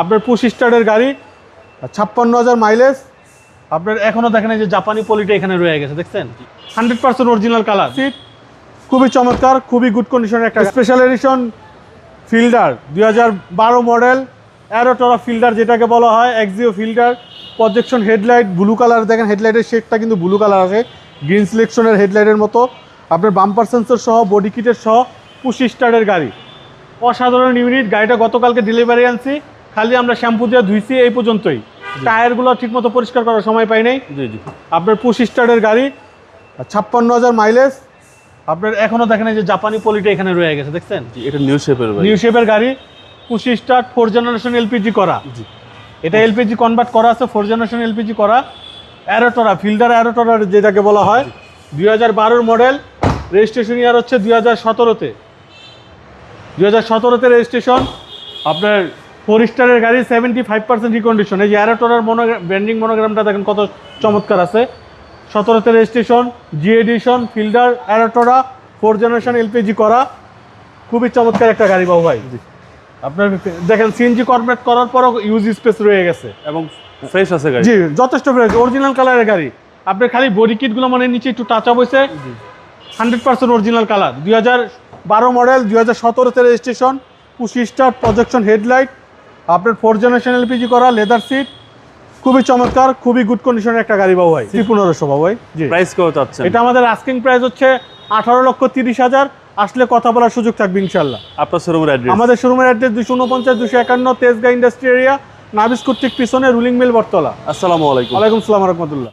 আপনার পুশ স্টার্টের গাড়ি 56,000 মাইলেজ। আপনার এখনো দেখেন এই যে জাপানি পলিটা এখানে রয়ে গেছে, দেখছেন 100% অরিজিনাল কালার। সিট খুবই চমৎকার, খুবই গুড কন্ডিশনের একটা special edition fielder 2012 model Aero Tourer fielder যেটাকে বলা হয়, Axio fielder, projection headlight blue colour. দেখেন হেডলাইটের শেডটা কিন্তু ব্লু কালার আছে, গ্রিন সিলেকশনের হেডলাইটের মতো। আপনার বাম্পার সেন্সর সহ, বডি কিটের সহ পুশ স্টার্টের গাড়ি, অসাধারণ ইউনিট। গাড়িটা গতকালকে ডেলিভারি আনছি, খালি আমরা শ্যাম্পু দিয়ে ধুইছি এই পর্যন্তই। টায়ারগুলো ঠিকমতো পরিষ্কার করার সময় পাই নাই। আপনার পুশ স্টার্টের গাড়ি 56,000 মাইলেজ। আপনার এখনো দেখেন এই যে জাপানি পলিটা এখানে রয়ে গেছে, দেখছেন এটা নিউ শেপের গাড়ি। পুশ স্টার্ট, 4 জেনারেশন এলপিজি করা। এটা এলপিজি কনভার্ট করা আছে, 4 জেনারেশন এলপিজি করা। অ্যারোটোরা ফিল্ডার, অ্যারোটোরা যেটাকে বলা হয়, 2012 মডেল। রেজিস্ট্রেশন ইয়ার হচ্ছে 2017-তে 2017-তে রেজিস্ট্রেশন। আপনার 4 স্টারের গাড়ি, 75% রিকন্ডিশন। এই যে অ্যারোটোরার ব্র্যান্ডিং মনোগ্রামটা দেখেন কত চমৎকার আছে। 17-তে registration, G edition, fielder, Aero Tourer, 4 generation LPG করা। খুবই চমৎকার একটা গাড়ি বাবু ভাই। আপনার দেখেন সিএনজি কনভার্ট করার পরও ইউজ স্পেস রয়ে গেছে এবং ফ্রেশ আছে গাড়ি। জি, যথেষ্ট ফ্রেশ, অরিজিনাল কালারের গাড়ি। আপনার খালি বডি কিটগুলো মানে নিচে একটু টাচ আপ হয়েছে, 100% অরিজিনাল কালার। 2012 মডেল, 2017-তে registration, push start, projection headlight. আপনার 4 জেনারেশন এলপিজি করা, লেদার সিট। খুবই চমৎকার, খুবই গুড কন্ডিশনের একটা গাড়ি বাবু ভাই। 1500 বাবু ভাই। জি, প্রাইস কত চাচ্ছেন? এটা আমাদের আস্কিং প্রাইস হচ্ছে 18,30,000। আসলে কথা বলার সুযোগ থাকবে ইনশাল্লাহ। আপনার শোরুমের অ্যাড্রেস? আমাদের শোরুমের অ্যাড্রেস 249-251 তেজগাঁ ইন্ডাস্ট্রি এরিয়া, নাবিস কর্তৃক পিছনে, রুলিং মিল বটতলা। আসসালামু আলাইকুম। ওয়ালাইকুম আসসালাম রহমতুল্লাহ।